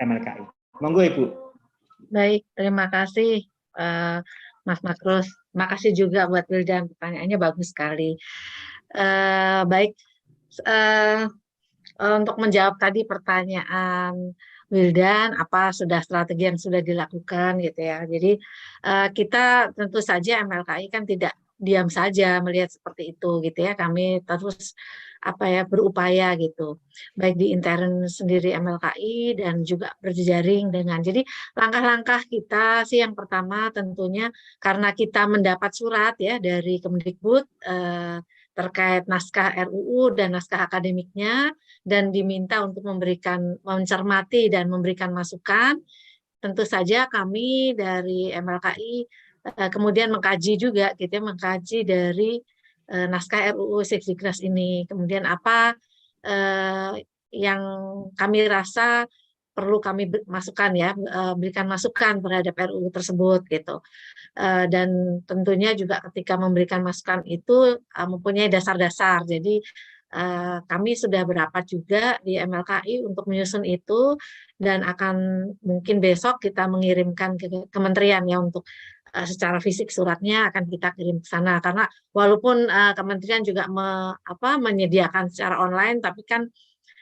MLKI. Monggo Ibu. Baik, terima kasih Mas Makrus. Terima kasih juga buat Wildan, pertanyaannya bagus sekali. Baik, untuk menjawab tadi pertanyaan Wildan, apa sudah strategi yang sudah dilakukan gitu ya. Jadi kita tentu saja MLKI kan tidak diam saja melihat seperti itu gitu ya. Kami terus berupaya gitu, baik di intern sendiri MLKI dan juga berjejaring dengan. Jadi langkah-langkah kita sih yang pertama tentunya karena kita mendapat surat ya dari Kemendikbud terkait naskah RUU dan naskah akademiknya dan diminta untuk mencermati dan memberikan masukan. Tentu saja kami dari MLKI kemudian mengkaji juga gitu ya, mengkaji dari naskah RUU Sikdiknas ini. Kemudian apa yang kami rasa perlu kami masukkan ya, berikan masukan terhadap RUU tersebut gitu. Dan tentunya juga ketika memberikan masukan itu mempunyai dasar-dasar. Jadi kami sudah berapat juga di MLKI untuk menyusun itu dan akan mungkin besok kita mengirimkan ke kementerian ya untuk secara fisik suratnya akan kita kirim ke sana karena walaupun kementerian juga menyediakan secara online tapi kan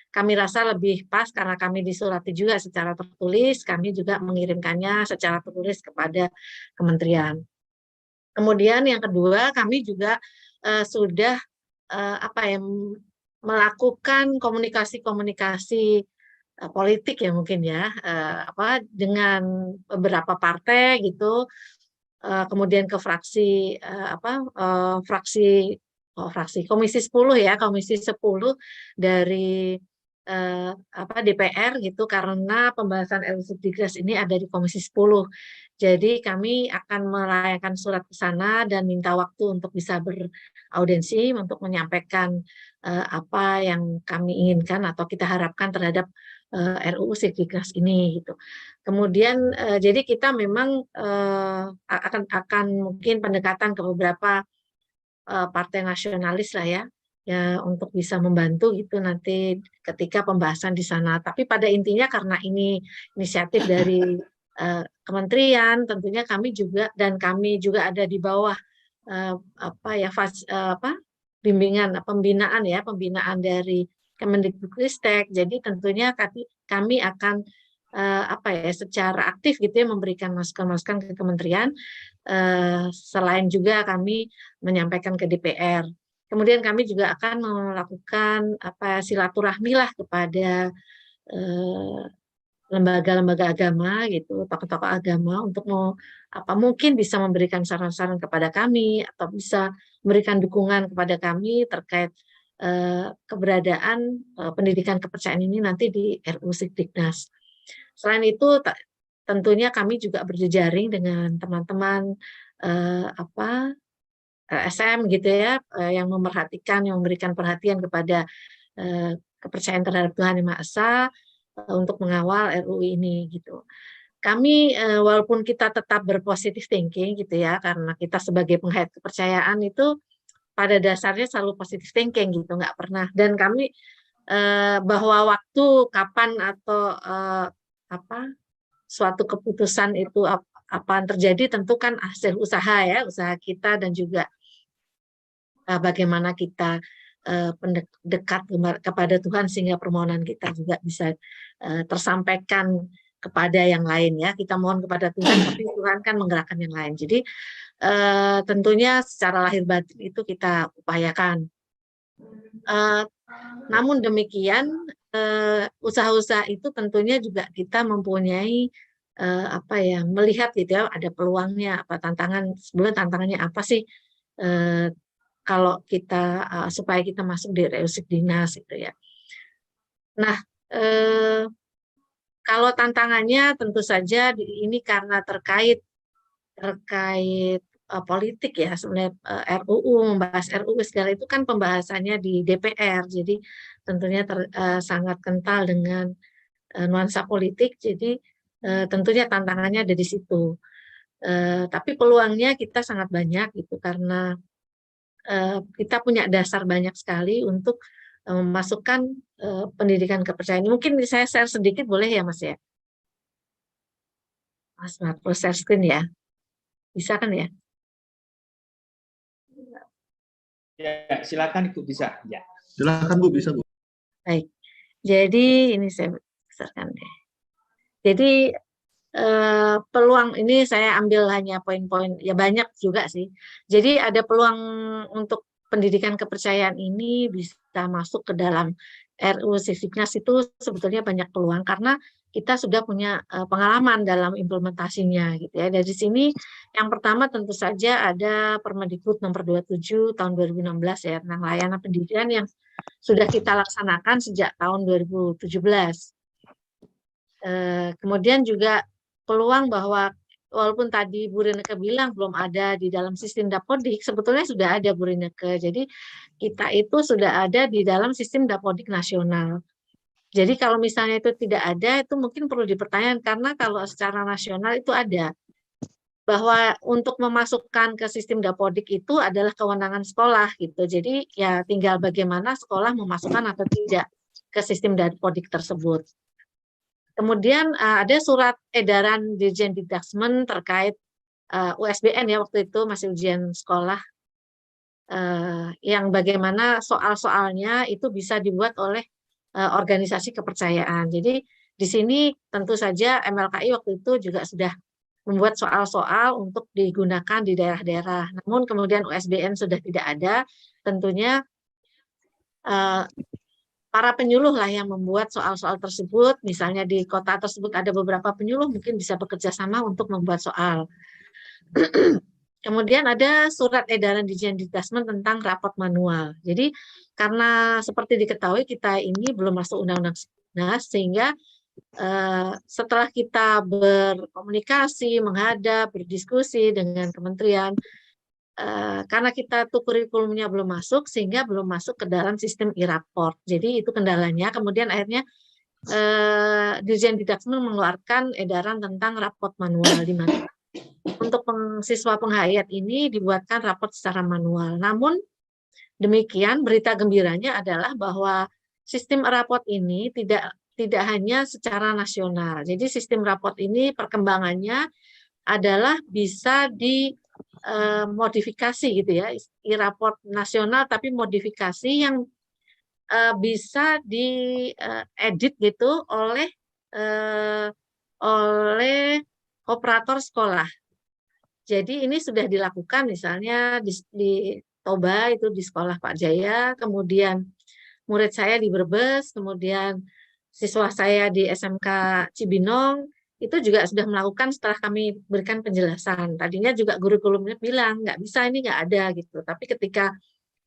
kami rasa lebih pas karena kami disurati juga secara tertulis, kami juga mengirimkannya secara tertulis kepada kementerian. Kemudian yang kedua, kami juga sudah melakukan komunikasi-komunikasi politik ya mungkin ya, dengan beberapa partai gitu, kemudian ke fraksi fraksi Komisi 10 ya, Komisi 10 dari DPR gitu karena pembahasan RUU Sikdiknas ini ada di Komisi 10. Jadi kami akan melayangkan surat ke sana dan minta waktu untuk bisa beraudensi untuk menyampaikan apa yang kami inginkan atau kita harapkan terhadap RUU Sikdiknas ini gitu. Kemudian jadi kita memang akan mungkin pendekatan ke beberapa partai nasionalis lah ya untuk bisa membantu gitu nanti ketika pembahasan di sana. Tapi pada intinya karena ini inisiatif dari kementerian, tentunya kami juga dan kami juga ada di bawah pembinaan dari Kemendikbudristek. Jadi tentunya kami akan secara aktif gitu ya memberikan masukan-masukan ke kementerian. Selain juga kami menyampaikan ke DPR. Kemudian kami juga akan melakukan silaturahmi lah kepada lembaga-lembaga agama gitu, tokoh-tokoh agama untuk mungkin bisa memberikan saran-saran kepada kami atau bisa memberikan dukungan kepada kami terkait keberadaan pendidikan kepercayaan ini nanti di RUU Sikdiknas. Selain itu tentunya kami juga berjejaring dengan teman-teman SM gitu ya, yang memberikan perhatian kepada kepercayaan terhadap Tuhan Yang Maha Esa untuk mengawal RUU ini gitu. Kami walaupun kita tetap berpositif thinking gitu ya, karena kita sebagai penghayat kepercayaan itu pada dasarnya selalu positif thinking gitu, nggak pernah. Dan kami bahwa waktu kapan atau suatu keputusan itu apa yang terjadi tentu kan hasil usaha ya, usaha kita dan juga bagaimana kita dekat kepada Tuhan sehingga permohonan kita juga bisa tersampaikan kepada yang lain ya. Kita mohon kepada Tuhan tapi Tuhan kan menggerakkan yang lain. Jadi tentunya secara lahir batin itu kita upayakan. Namun demikian usaha-usaha itu tentunya juga kita mempunyai melihat gitu ya ada peluangnya sebenarnya tantangannya apa sih kalau kita supaya kita masuk di RUU Sikdiknas gitu ya. Nah, kalau tantangannya tentu saja ini karena terkait politik ya sebenarnya membahas RUU segala itu kan pembahasannya di DPR. Jadi tentunya sangat kental dengan nuansa politik. Jadi tentunya tantangannya ada di situ. Tapi peluangnya kita sangat banyak gitu karena kita punya dasar banyak sekali untuk memasukkan pendidikan kepercayaan. Mungkin saya share sedikit boleh ya Mas ya? Mas Marco share screen ya. Bisa kan ya? Ya, silakan Ibu bisa. Ya. Silakan Bu, bisa Bu. Baik. Jadi ini saya besarkan deh. Jadi peluang ini saya ambil hanya poin-poin, ya banyak juga sih. Jadi ada peluang untuk pendidikan kepercayaan ini bisa masuk ke dalam RUU Civiknas itu sebetulnya banyak peluang karena kita sudah punya pengalaman dalam implementasinya gitu ya. Dari sini yang pertama tentu saja ada Permendikbud nomor 27 tahun 2016 ya tentang layanan pendidikan yang sudah kita laksanakan sejak tahun 2017. Kemudian juga peluang bahwa walaupun tadi Bu Rineke bilang belum ada di dalam sistem Dapodik, sebetulnya sudah ada Bu Rineke. Jadi kita itu sudah ada di dalam sistem Dapodik nasional. Jadi kalau misalnya itu tidak ada, itu mungkin perlu dipertanyakan karena kalau secara nasional itu ada bahwa untuk memasukkan ke sistem Dapodik itu adalah kewenangan sekolah gitu. Jadi ya tinggal bagaimana sekolah memasukkan atau tidak ke sistem Dapodik tersebut. Kemudian ada surat edaran Dirjen Dikdasmen terkait USBN ya waktu itu masih ujian sekolah yang bagaimana soal-soalnya itu bisa dibuat oleh organisasi kepercayaan. Jadi di sini tentu saja MLKI waktu itu juga sudah membuat soal-soal untuk digunakan di daerah-daerah. Namun kemudian USBN sudah tidak ada, tentunya para penyuluh lah yang membuat soal-soal tersebut, misalnya di kota tersebut ada beberapa penyuluh, mungkin bisa bekerja sama untuk membuat soal. Kemudian ada surat edaran Dirjen Dikdasmen tentang rapot manual. Jadi karena seperti diketahui kita ini belum masuk Undang-Undang Sipnas, sehingga setelah kita berkomunikasi, menghadap, berdiskusi dengan kementerian, karena kita tuh kurikulumnya belum masuk sehingga belum masuk ke dalam sistem e-raport. Jadi itu kendalanya. Kemudian akhirnya Dirjen Dikdasmen mengeluarkan edaran tentang raport manual di mana untuk siswa penghayat ini dibuatkan raport secara manual. Namun demikian berita gembiranya adalah bahwa sistem raport ini tidak hanya secara nasional. Jadi sistem raport ini perkembangannya adalah bisa dimodifikasi gitu ya, e-raport nasional tapi modifikasi yang bisa diedit gitu oleh operator sekolah. Jadi ini sudah dilakukan misalnya di Toba itu di sekolah Pak Jaya, kemudian murid saya di Brebes, kemudian siswa saya di SMK Cibinong, itu juga sudah melakukan setelah kami berikan penjelasan. Tadinya juga kurikulumnya bilang nggak bisa, ini nggak ada gitu. Tapi ketika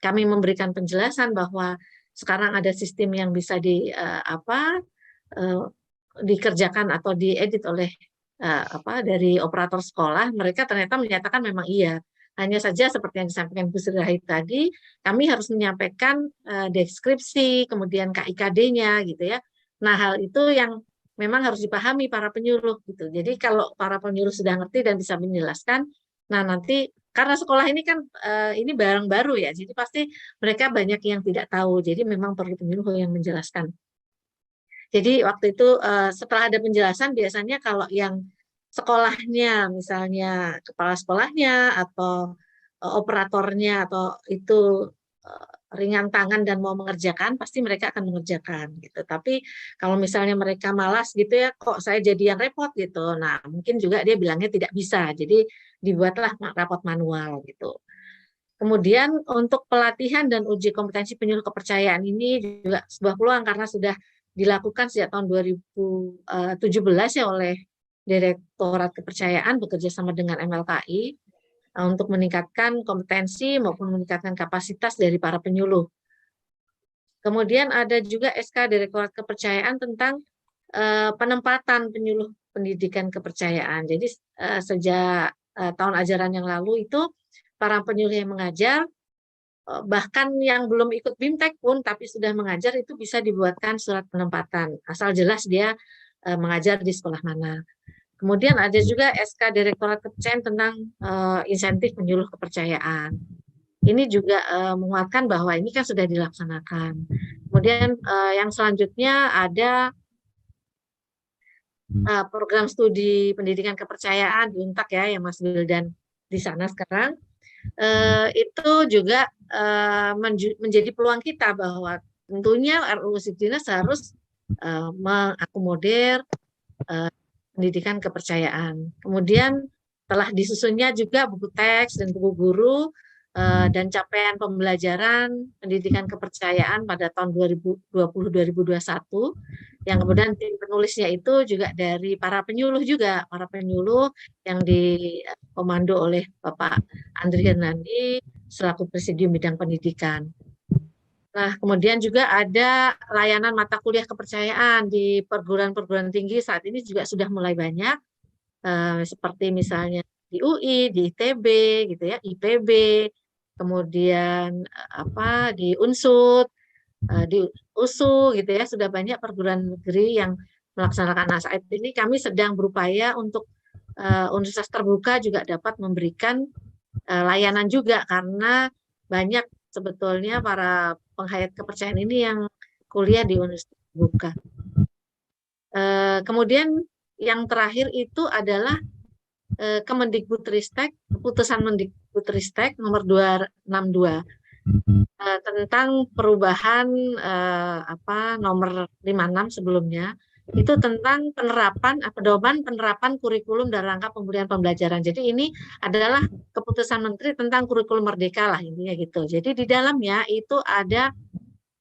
kami memberikan penjelasan bahwa sekarang ada sistem yang bisa dikerjakan atau diedit oleh dari operator sekolah, mereka ternyata menyatakan memang iya. Hanya saja seperti yang disampaikan Bu Sri Rahid tadi, kami harus menyampaikan deskripsi, kemudian KIKD-nya gitu ya. Nah, hal itu yang memang harus dipahami para penyuluh gitu. Jadi kalau para penyuluh sudah ngerti dan bisa menjelaskan, nah nanti karena sekolah ini kan ini barang baru ya, jadi pasti mereka banyak yang tidak tahu. Jadi memang perlu penyuluh yang menjelaskan. Jadi waktu itu setelah ada penjelasan biasanya kalau yang sekolahnya misalnya kepala sekolahnya atau operatornya atau itu ringan tangan dan mau mengerjakan pasti mereka akan mengerjakan gitu. Tapi kalau misalnya mereka malas gitu ya kok saya jadi yang repot gitu. Nah, mungkin juga dia bilangnya tidak bisa. Jadi dibuatlah rapot manual gitu. Kemudian untuk pelatihan dan uji kompetensi penyuluh kepercayaan ini juga sebuah peluang karena sudah dilakukan sejak tahun 2017 ya oleh Direktorat Kepercayaan bekerja sama dengan MLKI untuk meningkatkan kompetensi maupun meningkatkan kapasitas dari para penyuluh. Kemudian ada juga SK Direktorat Kepercayaan tentang penempatan penyuluh pendidikan kepercayaan. Jadi sejak tahun ajaran yang lalu itu para penyuluh yang mengajar bahkan yang belum ikut BIMTEK pun tapi sudah mengajar itu bisa dibuatkan surat penempatan asal jelas dia mengajar di sekolah mana. Kemudian ada juga SK Direktorat Kepercayaan tentang insentif penyuluh kepercayaan. Ini juga menguatkan bahwa ini kan sudah dilaksanakan. Kemudian yang selanjutnya ada program studi pendidikan kepercayaan di Untak ya, yang Mas Wildan di sana sekarang, itu juga menjadi peluang kita bahwa tentunya RUU Siddinas harus mengakomodir pendidikan kepercayaan. Kemudian telah disusunnya juga buku teks dan buku guru dan capaian pembelajaran pendidikan kepercayaan pada tahun 2020-2021 yang kemudian tim penulisnya itu juga dari para penyuluh yang dikomando oleh Bapak Andri Hernandi selaku Presidium Bidang Pendidikan. Nah, kemudian juga ada layanan mata kuliah kepercayaan di perguruan-perguruan tinggi saat ini juga sudah mulai banyak, seperti misalnya di UI, di ITB, gitu ya, IPB, kemudian di Unsud, di USU, gitu ya, sudah banyak perguruan negeri yang melaksanakan. Nah, saat ini kami sedang berupaya untuk universitas terbuka juga dapat memberikan layanan juga, karena banyak sebetulnya para penghayat kepercayaan ini yang kuliah di universitas terbuka. Kemudian yang terakhir itu adalah Kemendikbudristek, keputusan Mendikbudristek nomor 262 tentang perubahan nomor 56 sebelumnya, itu tentang pedoman penerapan kurikulum dalam rangka pemulihan pembelajaran. Jadi ini adalah keputusan Menteri tentang kurikulum merdeka lah intinya gitu. Jadi di dalamnya itu ada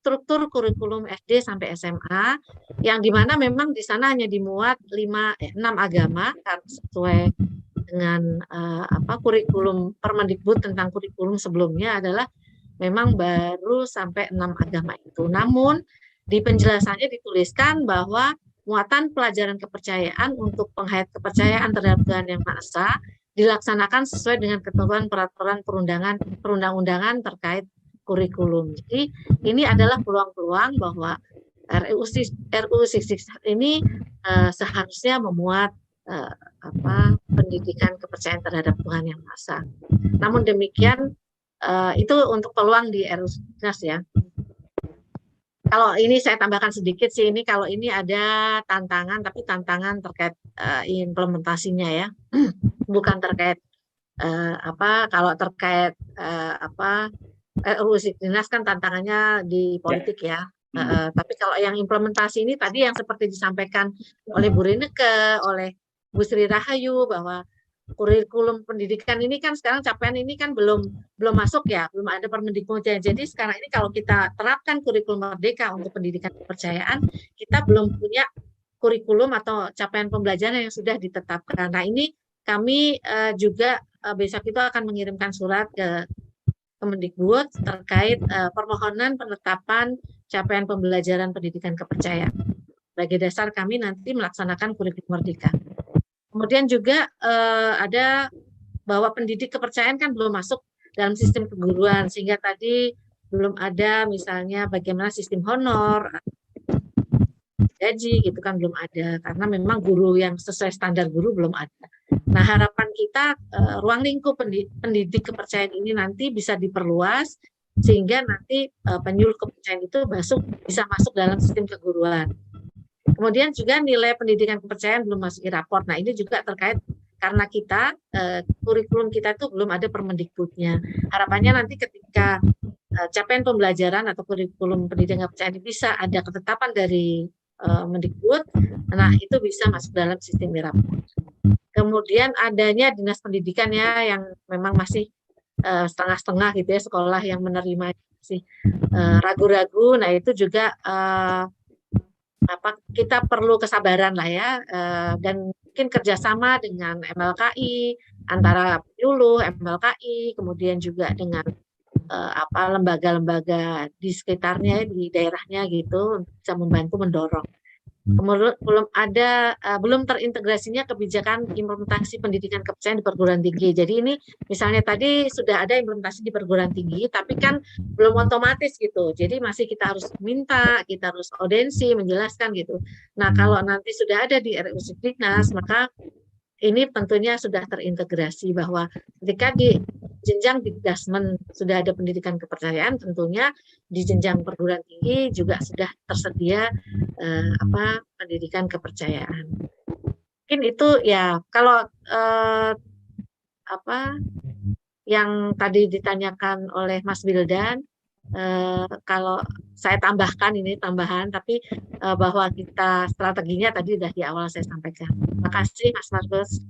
struktur kurikulum SD sampai SMA yang dimana memang di sana hanya dimuat 6 agama sesuai dengan kurikulum Permendikbud tentang kurikulum sebelumnya adalah memang baru sampai 6 agama itu. Namun di penjelasannya dituliskan bahwa muatan pelajaran kepercayaan untuk penghayat kepercayaan terhadap Tuhan Yang Maha Esa dilaksanakan sesuai dengan ketentuan peraturan perundang-undangan terkait kurikulum. Jadi ini adalah peluang-peluang bahwa RUU 66 ini seharusnya memuat pendidikan kepercayaan terhadap Tuhan Yang Maha Esa. Namun demikian itu untuk peluang di RUU 66 ya. Kalau ini saya tambahkan sedikit sih, ini kalau ini ada tantangan, tapi tantangan terkait implementasinya ya, bukan terkait kalau terkait RUU Siddinas kan tantangannya di politik ya. Tapi kalau yang implementasi ini tadi yang seperti disampaikan oleh Bu Rineke, oleh Bu Sri Rahayu bahwa kurikulum pendidikan ini kan sekarang capaian ini kan belum masuk ya, belum ada Permendikbudnya. Jadi sekarang ini kalau kita terapkan kurikulum merdeka untuk pendidikan kepercayaan, kita belum punya kurikulum atau capaian pembelajaran yang sudah ditetapkan. Nah ini kami juga besok itu akan mengirimkan surat ke Kemendikbud terkait permohonan penetapan capaian pembelajaran pendidikan kepercayaan. Sebagai dasar kami nanti melaksanakan kurikulum merdeka. Kemudian juga ada bahwa pendidik kepercayaan kan belum masuk dalam sistem keguruan, sehingga tadi belum ada misalnya bagaimana sistem honor, gaji gitu kan belum ada, karena memang guru yang sesuai standar guru belum ada. Nah harapan kita ruang lingkup pendidik kepercayaan ini nanti bisa diperluas, sehingga nanti penyuluh kepercayaan itu bisa masuk dalam sistem keguruan. Kemudian juga nilai pendidikan kepercayaan belum masuk di raport. Nah ini juga terkait karena kita kurikulum kita itu belum ada Permendikbudnya. Harapannya nanti ketika capaian pembelajaran atau kurikulum pendidikan kepercayaan bisa ada ketetapan dari Mendikbud, nah itu bisa masuk dalam sistem di raport. Kemudian adanya dinas pendidikan ya yang memang masih setengah-setengah gitu ya, sekolah yang menerima masih ragu-ragu. Nah itu juga kita perlu kesabaran lah ya, dan mungkin kerjasama dengan MLKI, antara penyuluh, MLKI, kemudian juga dengan lembaga-lembaga di sekitarnya, di daerahnya gitu, bisa membantu mendorong. Kemudian belum terintegrasinya kebijakan implementasi pendidikan kepercayaan di perguruan tinggi. Jadi ini misalnya tadi sudah ada implementasi di perguruan tinggi, tapi kan belum otomatis gitu. Jadi masih kita harus minta, kita harus audensi, menjelaskan gitu. Nah kalau nanti sudah ada di RUU Siddinas, maka ini tentunya sudah terintegrasi bahwa ketika di jenjang Dikdasmen sudah ada pendidikan kepercayaan, tentunya di jenjang perguruan tinggi juga sudah tersedia pendidikan kepercayaan. mungkin itu ya kalau apa yang tadi ditanyakan oleh Mas Wildan, kalau saya tambahkan ini tambahan, tapi bahwa kita strateginya tadi sudah di awal saya sampaikan. Terima kasih Mas Markus.